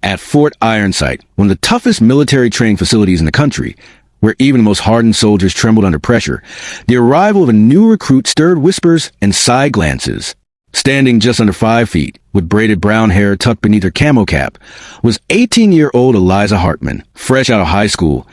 at Fort Ironsight, one of the toughest military training facilities in the country, where even the most hardened soldiers trembled under pressure, the arrival of a new recruit stirred whispers and side glances. Standing just under 5 feet, with braided brown hair tucked beneath her camo cap, was 18-year-old Eliza Hartman, fresh out of high school,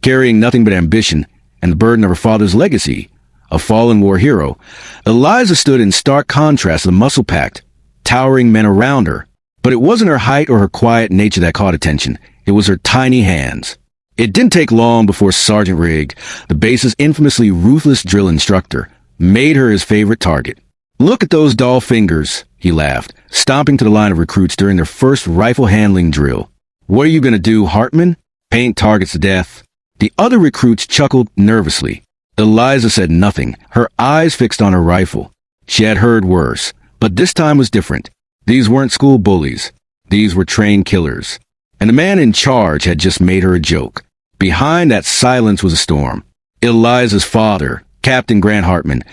carrying nothing but ambition and the burden of her father's legacy, a fallen war hero. Eliza stood in stark contrast to the muscle-packed, towering men around her. But it wasn't her height or her quiet nature that caught attention. It was her tiny hands. It didn't take long before Sergeant Rigg, the base's infamously ruthless drill instructor, made her his favorite target. "Look at those doll fingers," he laughed, stomping to the line of recruits during their first rifle handling drill. "What are you going to do, Hartman? Paint targets to death?" The other recruits chuckled nervously. Eliza said nothing, her eyes fixed on her rifle. She had heard worse, but this time was different. These weren't school bullies. These were trained killers. And the man in charge had just made her a joke. Behind that silence was a storm. Eliza's father, Captain Grant Hartman,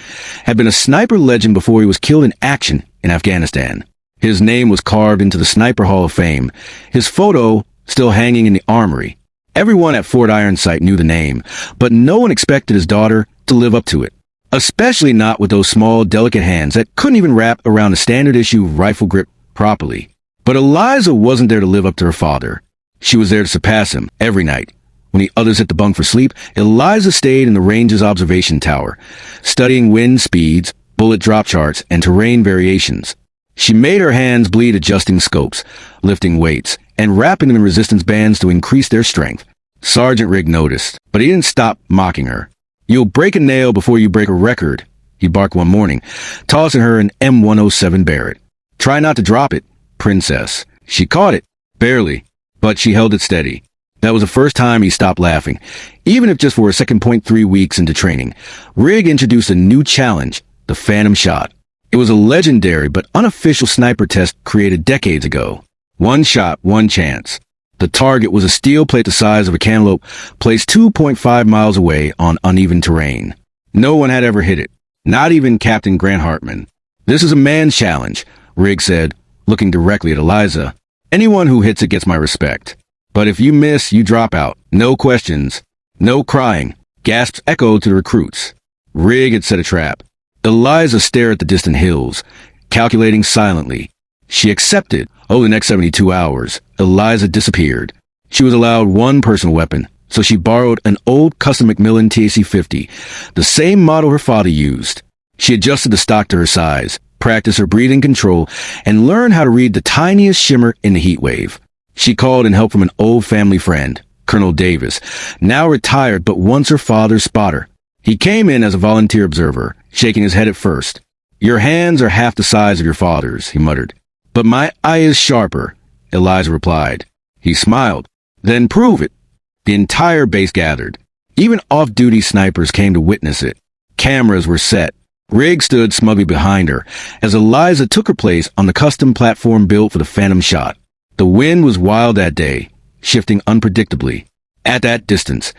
had been a sniper legend before he was killed in action in Afghanistan. His name was carved into the Sniper Hall of Fame, his photo still hanging in the armory. Everyone at Fort Ironsight knew the name, but no one expected his daughter to live up to it. Especially not with those small, delicate hands that couldn't even wrap around a standard-issue rifle grip properly. But Eliza wasn't there to live up to her father. She was there to surpass him every night. When the others hit the bunk for sleep, Eliza stayed in the range's observation tower, studying wind speeds, bullet drop charts, and terrain variations. She made her hands bleed adjusting scopes, lifting weights, and wrapping them in resistance bands to increase their strength. Sergeant Rigg noticed, but he didn't stop mocking her. "You'll break a nail before you break a record," he barked one morning, tossing her an M107 Barrett. "Try not to drop it, princess." She caught it, barely, but she held it steady. That was the first time he stopped laughing, even if just for a second. 3 weeks into training, Rigg introduced a new challenge, the Phantom Shot. It was a legendary but unofficial sniper test created decades ago. One shot, one chance. The target was a steel plate the size of a cantaloupe, placed 2.5 miles away on uneven terrain. No one had ever hit it, not even Captain Grant Hartman. "This is a man's challenge," Rigg said, looking directly at Eliza. "Anyone who hits it gets my respect. But if you miss, you drop out. No questions. No crying." Gasps echoed to the recruits. Rigg had set a trap. Eliza stared at the distant hills, calculating silently. She accepted. Over the next 72 hours, Eliza disappeared. She was allowed one personal weapon, so she borrowed an old custom Macmillan TAC-50, the same model her father used. She adjusted the stock to her size, practiced her breathing control, and learned how to read the tiniest shimmer in the heat wave. She called in help from an old family friend, Colonel Davis, now retired but once her father's spotter. He came in as a volunteer observer, shaking his head at first. "Your hands are half the size of your father's," he muttered. "But my eye is sharper," Eliza replied. He smiled. "Then prove it." The entire base gathered. Even off-duty snipers came to witness it. Cameras were set. Rigg stood smugly behind her as Eliza took her place on the custom platform built for the Phantom Shot. The wind was wild that day, shifting unpredictably. At that distance,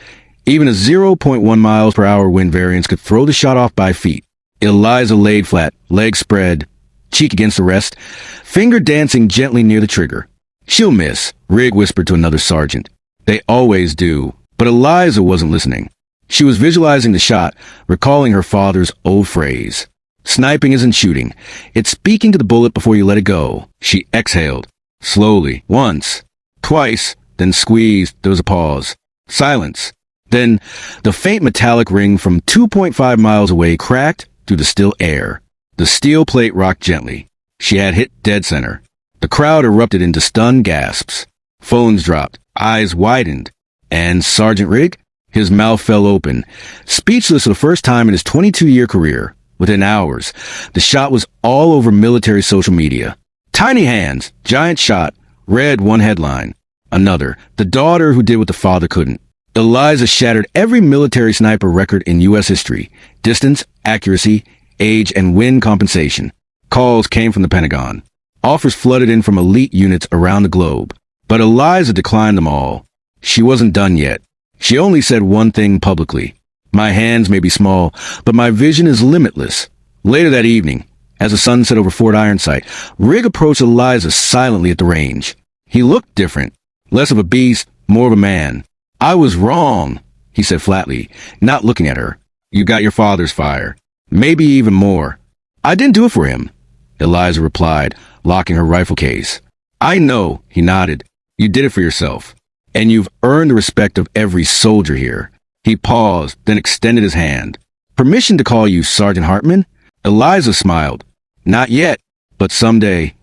even a 0.1 miles per hour wind variance could throw the shot off by feet. Eliza laid flat, legs spread, cheek against the rest, finger dancing gently near the trigger. "She'll miss," Rigg whispered to another sergeant. "They always do." But Eliza wasn't listening. She was visualizing the shot, recalling her father's old phrase. "Sniping isn't shooting. It's speaking to the bullet before you let it go." She exhaled. Slowly. Once. Twice. Then squeezed. There was a pause. Silence. Then the faint metallic ring from 2.5 miles away cracked through the still air. The steel plate rocked gently. She had hit dead center. The crowd erupted into stunned gasps. Phones dropped. Eyes widened. And Sergeant Rigg? His mouth fell open. Speechless for the first time in his 22-year career. Within hours, the shot was all over military social media. "Tiny hands, giant shot," read one headline. Another, "The daughter who did what the father couldn't." Eliza shattered every military sniper record in U.S. history. Distance, accuracy, age, and wind compensation. Calls came from the Pentagon. Offers flooded in from elite units around the globe. But Eliza declined them all. She wasn't done yet. She only said one thing publicly. "My hands may be small, but my vision is limitless." Later that evening, as the sun set over Fort Ironsight, Rigg approached Eliza silently at the range. He looked different. Less of a beast, more of a man. I was wrong, he said flatly, not looking at her. You got your father's fire. Maybe even more. I didn't do it for him, Eliza replied, locking her rifle case. I know, he nodded. You did it for yourself. And you've earned the respect of every soldier here. He paused, then extended his hand. Permission to call you Sergeant Hartman? Eliza smiled. Not yet, but someday.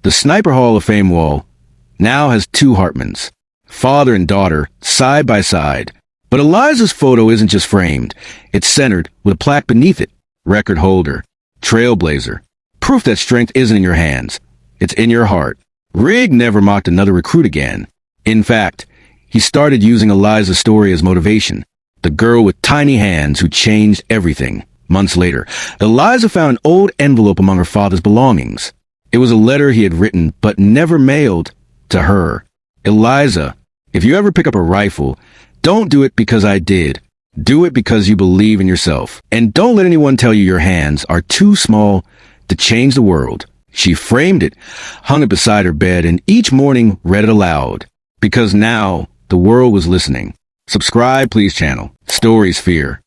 The Sniper Hall of Fame wall now has two Hartmans, father and daughter, side by side. But Eliza's photo isn't just framed. It's centered with a plaque beneath it. Record holder. Trailblazer. Proof that strength isn't in your hands. It's in your heart. Rigg never mocked another recruit again. In fact, he started using Eliza's story as motivation. The girl with tiny hands who changed everything. Months later, Eliza found an old envelope among her father's belongings. It was a letter he had written but never mailed to her. Eliza, if you ever pick up a rifle, don't do it because I did. Do it because you believe in yourself. And don't let anyone tell you your hands are too small to change the world. She framed it, hung it beside her bed, and each morning read it aloud. Because now the world was listening. Subscribe, please, channel. Stories Fear.